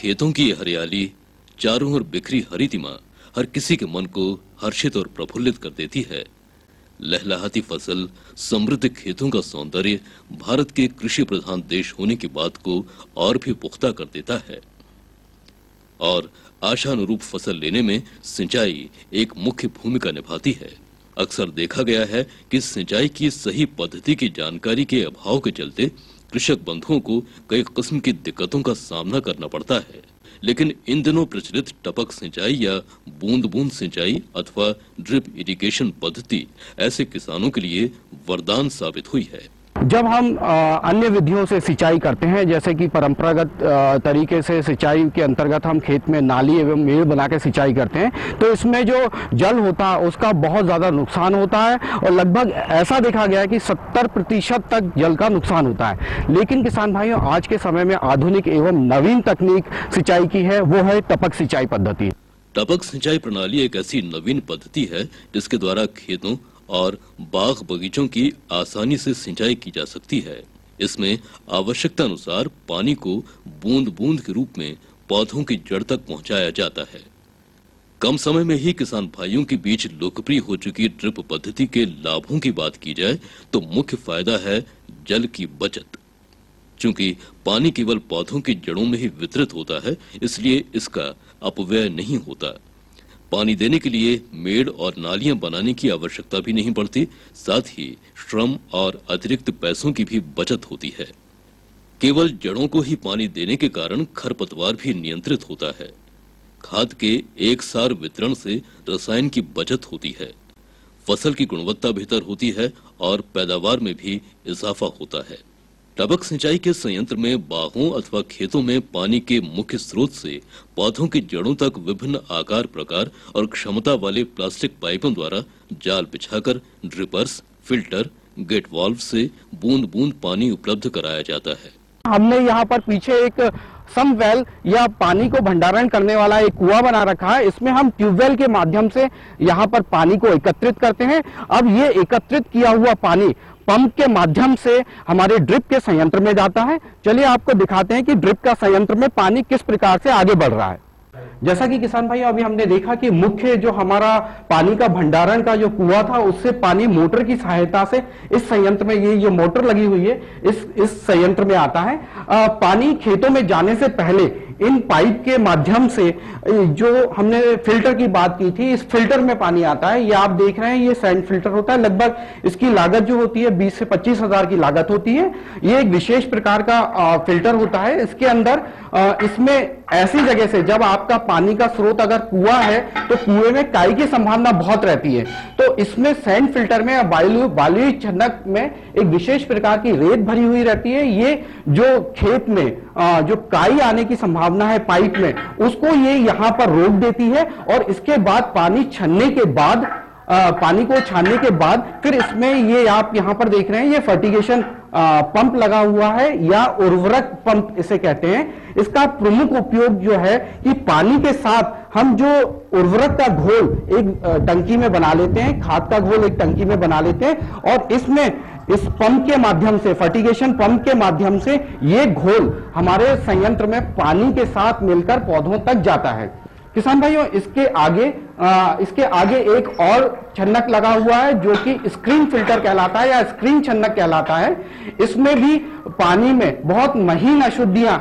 खेतों की हरियाली, चारों ओर बिखरी हरितिमा हर किसी के मन को हर्षित और प्रफुल्लित कर देती है। लहलहाती फसल, समृद्ध खेतों का सौंदर्य भारत के कृषि प्रधान देश होने की बात को और भी पुख्ता कर देता है। और आशानुरूप फसल लेने में सिंचाई एक मुख्य भूमिका निभाती है। अक्सर देखा गया है कि सिंचाई की सही पद्धति की जानकारी के अभाव के चलते कृषक बंधुओं को कई किस्म की दिक्कतों का सामना करना पड़ता है। लेकिन इन दिनों प्रचलित टपक सिंचाई या बूंद बूंद सिंचाई अथवा ड्रिप इरिगेशन पद्धति ऐसे किसानों के लिए वरदान साबित हुई है। जब हम अन्य विधियों से सिंचाई करते हैं, जैसे कि परंपरागत तरीके से सिंचाई के अंतर्गत हम खेत में नाली एवं मेड़ बना के सिंचाई करते हैं, तो इसमें जो जल होता है उसका बहुत ज़्यादा नुकसान होता है और लगभग ऐसा देखा गया है कि 70% तक जल का नुकसान होता है। लेकिन किसान भाइयों, आज के समय में आधुनिक एवं नवीन तकनीक सिंचाई की है, वो है टपक सिंचाई पद्धति। टपक सिंचाई प्रणाली एक ऐसी नवीन पद्धति है जिसके द्वारा खेतों और बाग बगीचों की आसानी से सिंचाई की जा सकती है। इसमें आवश्यकता अनुसार पानी को बूंद बूंद के रूप में पौधों की जड़ तक पहुंचाया जाता है। कम समय में ही किसान भाइयों के बीच लोकप्रिय हो चुकी ड्रिप पद्धति के लाभों की बात की जाए तो मुख्य फायदा है जल की बचत। चूंकि पानी केवल पौधों की जड़ों में ही वितरित होता है, इसलिए इसका अपव्यय नहीं होता। पानी देने के लिए मेड़ और नालियां बनाने की आवश्यकता भी नहीं पड़ती। साथ ही श्रम और अतिरिक्त पैसों की भी बचत होती है। केवल जड़ों को ही पानी देने के कारण खरपतवार भी नियंत्रित होता है। खाद के एक सार वितरण से रसायन की बचत होती है। फसल की गुणवत्ता बेहतर होती है और पैदावार में भी इजाफा होता है। टपक सिंचाई के संयंत्र में बागों अथवा खेतों में पानी के मुख्य स्रोत से पौधों की जड़ों तक विभिन्न आकार, प्रकार और क्षमता वाले प्लास्टिक पाइपों द्वारा जाल बिछाकर ड्रिपर्स, फिल्टर, गेट वाल्व से बूंद बूंद पानी उपलब्ध कराया जाता है। हमने यहाँ पर पीछे एक समवेल या पानी को भंडारण करने वाला एक कुआं बना रखा है। इसमें हम ट्यूबवेल के माध्यम से यहाँ पर पानी को एकत्रित करते हैं। अब ये एकत्रित किया हुआ पानी पंप के माध्यम से हमारे ड्रिप के संयंत्र में जाता है। चलिए आपको दिखाते हैं कि ड्रिप का संयंत्र में पानी किस प्रकार से आगे बढ़ रहा है। जैसा कि किसान भाई अभी हमने देखा कि मुख्य जो हमारा पानी का भंडारण का जो कुआं था, उससे पानी मोटर की सहायता से इस संयंत्र में, ये मोटर लगी हुई है, इस संयंत्र में आता है। पानी खेतों में जाने से पहले इन पाइप के माध्यम से, जो हमने फिल्टर की बात की थी, इस फिल्टर में पानी आता है। ये आप देख रहे हैं, ये सैंड फिल्टर होता है। लगभग इसकी लागत जो होती है 20 से 25 हजार की लागत होती है। ये एक विशेष प्रकार का फिल्टर होता है। इसके अंदर इसमें ऐसी जगह से, जब आपका पानी का स्रोत अगर कुआं है तो कुएं में काई की संभावना बहुत रहती है, तो इसमें सैंड फिल्टर में बालुई छन्नक में एक विशेष प्रकार की रेत भरी हुई रहती है। ये जो खेत में जो काई आने की संभावना है पाइप में, उसको ये यहां पर रोक देती है। और इसके बाद पानी छन्ने के बाद, पानी को छानने के बाद फिर इसमें ये आप यहां पर देख रहे हैं, ये फर्टिगेशन पंप लगा हुआ है या उर्वरक पंप इसे कहते हैं। इसका प्रमुख उपयोग जो है कि पानी के साथ हम जो उर्वरक का घोल एक टंकी में बना लेते हैं, खाद का घोल एक टंकी में बना लेते हैं, और इसमें इस पंप के माध्यम से, फर्टिगेशन पंप के माध्यम से ये घोल हमारे संयंत्र में पानी के साथ मिलकर पौधों तक जाता है। किसान भाइयों, इसके आगे एक और छन्नक लगा हुआ है जो कि स्क्रीन फिल्टर कहलाता है या स्क्रीन छन्नक कहलाता है। इसमें भी पानी में बहुत महीन अशुद्धियां,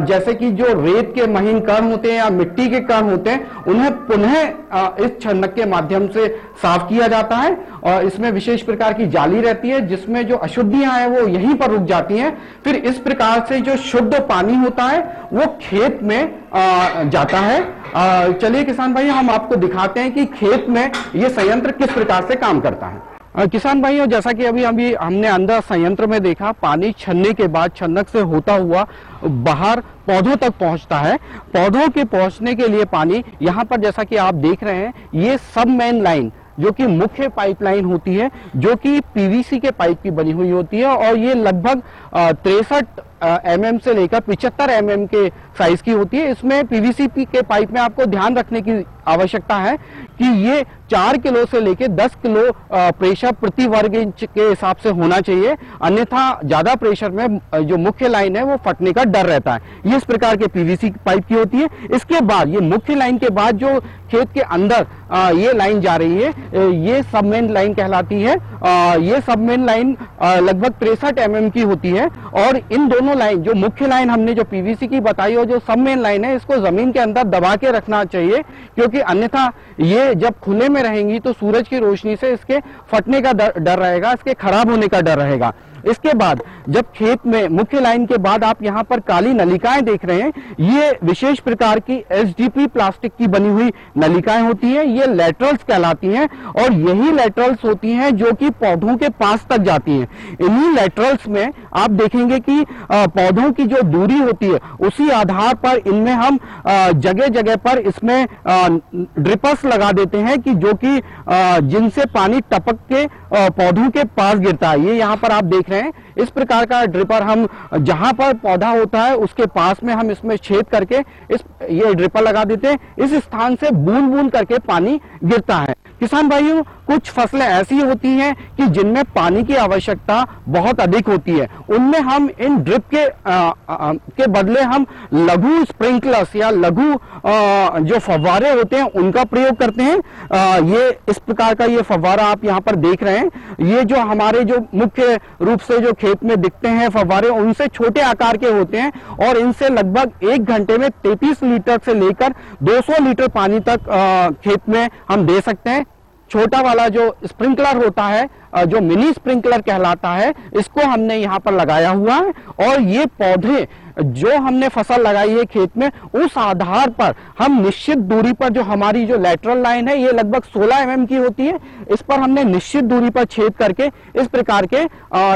जैसे कि जो रेत के महीन कण होते हैं या मिट्टी के कण होते हैं, उन्हें पुनः इस छन्नक के माध्यम से साफ किया जाता है। और इसमें विशेष प्रकार की जाली रहती है जिसमें जो अशुद्धियां हैं वो यहीं पर रुक जाती हैं। फिर इस प्रकार से जो शुद्ध पानी होता है वो खेत में जाता है। चलिए किसान भाई, हम आपको दिखाते हैं कि खेत में ये संयंत्र किस प्रकार से काम करता है। किसान भाइयों, जैसा कि अभी हमने अंदर संयंत्र में देखा, पानी छन्ने के बाद छन्नक से होता हुआ बाहर पौधों तक पहुंचता है। पौधों के पहुंचने के लिए पानी यहाँ पर, जैसा कि आप देख रहे हैं, ये सब मेन लाइन जो कि मुख्य पाइपलाइन होती है, जो कि पीवीसी के पाइप की बनी हुई होती है, और ये लगभग 63 mm से लेकर 75 mm के साइज की होती है। इसमें पीवीसी के पाइप में आपको ध्यान रखने की आवश्यकता है कि ये 4 किलो से लेके 10 किलो प्रेशर प्रति वर्ग इंच के हिसाब से होना चाहिए, अन्यथा ज्यादा प्रेशर में जो मुख्य लाइन है वो फटने का डर रहता है। ये इस प्रकार के पीवीसी पाइप की होती है। इसके बाद ये मुख्य लाइन के बाद जो खेत के अंदर ये लाइन जा रही है, ये सबमेन लाइन कहलाती है। ये सबमेन लाइन लगभग 63 mm की होती है और इन दोनों लाइन, जो मुख्य लाइन हमने जो पीवीसी की बताई और जो सबमेन लाइन है, इसको जमीन के अंदर दबा के रखना चाहिए, क्योंकि अन्यथा ये जब खुले में रहेंगी तो सूरज की रोशनी से इसके फटने का डर रहेगा, इसके खराब होने का डर रहेगा। इसके बाद जब खेत में मुख्य लाइन के बाद आप यहाँ पर काली नलिकाएं देख रहे हैं, ये विशेष प्रकार की एसडीपी प्लास्टिक की बनी हुई नलिकाएं होती हैं। ये लेटरल्स कहलाती हैं और यही लेटरल्स होती हैं जो कि पौधों के पास तक जाती हैं। इन्हीं लेटरल्स में आप देखेंगे कि पौधों की जो दूरी होती है उसी आधार पर इनमें हम जगह जगह पर इसमें ड्रिपर्स लगा देते हैं कि जो कि जिनसे पानी टपक के पौधों के पास गिरता है। ये यहाँ पर आप देख रहे हैं, इस प्रकार का ड्रिपर हम जहां पर पौधा होता है उसके पास में हम इसमें छेद करके ये ड्रिपर लगा देते हैं। इस स्थान से बूंद बूंद करके पानी गिरता है। किसान भाइयों, कुछ फसलें ऐसी होती हैं कि जिनमें पानी की आवश्यकता बहुत अधिक होती है, उनमें हम इन ड्रिप के बदले हम लघु स्प्रिंकलर्स या लघु जो फव्वारे होते हैं उनका प्रयोग करते हैं। ये इस प्रकार का ये फव्वारा आप यहाँ पर देख रहे हैं। ये जो हमारे जो मुख्य रूप से जो खेत में दिखते हैं फव्वारे, उनसे छोटे आकार के होते हैं और इनसे लगभग 1 घंटे में 33 लीटर से लेकर 200 लीटर पानी तक खेत में हम दे सकते हैं। छोटा वाला जो स्प्रिंकलर होता है, जो मिनी स्प्रिंकलर कहलाता है, इसको हमने यहाँ पर लगाया हुआ है और ये पौधे जो हमने फसल लगाई है खेत में, उस आधार पर हम निश्चित दूरी पर, जो हमारी जो लेटरल लाइन है ये लगभग 16 mm की होती है, इस पर हमने निश्चित दूरी पर छेद करके इस प्रकार के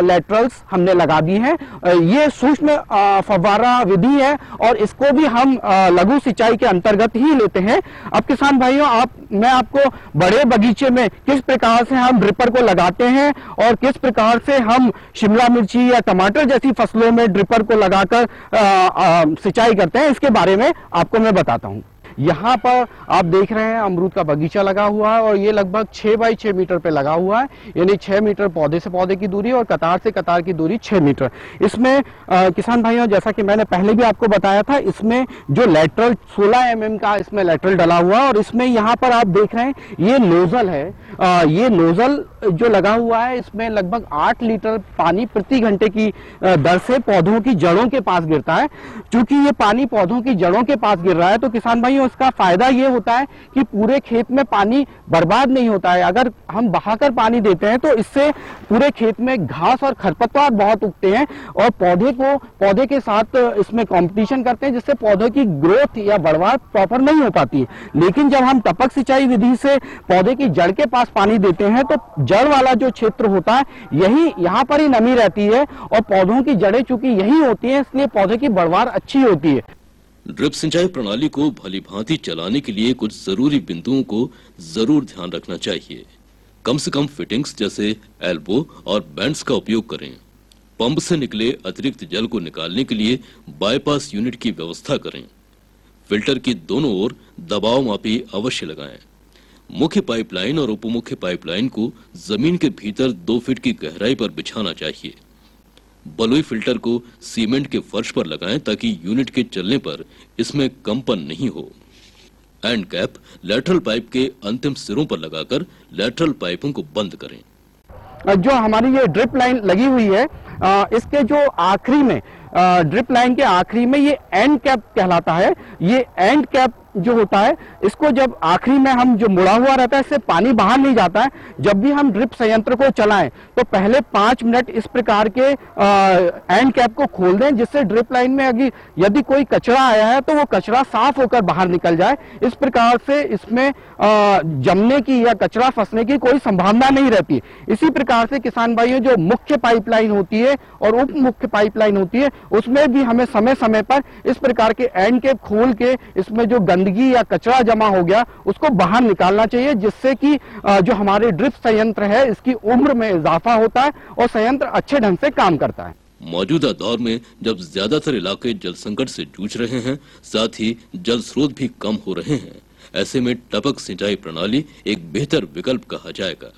लेटरल्स हमने लगा दी हैं। ये सूक्ष्म फव्वारा विधि है और इसको भी हम लघु सिंचाई के अंतर्गत ही लेते हैं। अब किसान भाइयों, मैं आपको बड़े बगीचे में किस प्रकार से हम ड्रिपर को लगाते हैं और किस प्रकार से हम शिमला मिर्ची या टमाटर जैसी फसलों में ड्रिपर को लगाकर सिंचाई करते हैं, इसके बारे में आपको मैं बताता हूं। यहाँ पर आप देख रहे हैं अमरूद का बगीचा लगा हुआ है और ये लगभग 6 बाई 6 मीटर पे लगा हुआ है, यानी 6 मीटर पौधे से पौधे की दूरी और कतार से कतार की दूरी 6 मीटर। इसमें किसान भाइयों, जैसा कि मैंने पहले भी आपको बताया था, इसमें जो लेटरल 16 mm का इसमें लेटरल डला हुआ है और इसमें यहाँ पर आप देख रहे हैं ये नोजल है। ये नोजल जो लगा हुआ है, इसमें लगभग 8 लीटर पानी प्रति घंटे की दर से पौधों की जड़ों के पास गिरता है। चूंकि ये पानी पौधों की जड़ों के पास गिर रहा है तो किसान भाइयों, इसका फायदा ये होता है कि पूरे खेत में पानी बर्बाद नहीं होता है। अगर हम बहाकर पानी देते हैं तो इससे पूरे खेत में घास और खरपतवार बहुत उगते हैं और पौधे के साथ इसमें कंपटीशन करते हैं, जिससे पौधे की ग्रोथ या बढ़वार प्रॉपर नहीं हो पाती है। लेकिन जब हम टपक सिंचाई विधि से पौधे की जड़ के पास पानी देते हैं तो जड़ वाला जो क्षेत्र होता है, यही यहाँ पर ही नमी रहती है और पौधों की जड़ें चूंकि यही होती हैं, इसलिए पौधे की बढ़वार अच्छी होती है। ड्रिप सिंचाई प्रणाली को भली भांति चलाने के लिए कुछ जरूरी बिंदुओं को जरूर ध्यान रखना चाहिए। कम से कम फिटिंग्स जैसे एल्बो और बैंड्स का उपयोग करें। पंप से निकले अतिरिक्त जल को निकालने के लिए बाईपास यूनिट की व्यवस्था करें। फिल्टर की दोनों ओर दबाव मापी अवश्य लगाएं। मुख्य पाइपलाइन और उपमुख्य पाइपलाइन को जमीन के भीतर 2 फीट की गहराई पर बिछाना चाहिए। बलुई फिल्टर को सीमेंट के फर्श पर लगाएं ताकि यूनिट के चलने पर इसमें कंपन नहीं हो। एंड कैप लैटरल पाइप के अंतिम सिरों पर लगाकर लैटरल पाइपों को बंद करें। जो हमारी ये ड्रिप लाइन लगी हुई है, इसके जो आखिरी में ड्रिप लाइन के आखिरी में ये एंड कैप कहलाता है। ये एंड कैप जो होता है, इसको जब आखिरी में हम जो मुड़ा हुआ रहता है, इससे पानी बाहर नहीं जाता है। जब भी हम ड्रिप संयंत्र को चलाएं तो पहले 5 मिनट इस प्रकार के एंड कैप को खोल दें, जिससे ड्रिप लाइन में यदि कोई कचरा आया है तो वो कचरा साफ होकर बाहर निकल जाए। इस प्रकार से इसमें जमने की या कचरा फंसने की कोई संभावना नहीं रहती। इसी प्रकार से किसान भाइयों, जो मुख्य पाइपलाइन होती है और उप मुख्य पाइपलाइन होती है, उसमें भी हमें समय समय पर इस प्रकार के एंड कैप खोल के इसमें जो गंदगी या कचरा जमा हो गया उसको बाहर निकालना चाहिए, जिससे कि जो हमारे ड्रिप संयंत्र है इसकी उम्र में इजाफा होता है और संयंत्र अच्छे ढंग से काम करता है। मौजूदा दौर में जब ज्यादातर इलाके जल संकट से जूझ रहे हैं, साथ ही जल स्रोत भी कम हो रहे हैं, ऐसे में टपक सिंचाई प्रणाली एक बेहतर विकल्प कहा जाएगा।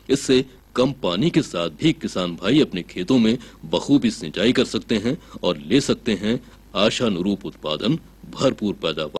इससे कम पानी के साथ भी किसान भाई अपने खेतों में बखूबी सिंचाई कर सकते हैं और ले सकते हैं आशानुरूप उत्पादन, भरपूर पैदावार।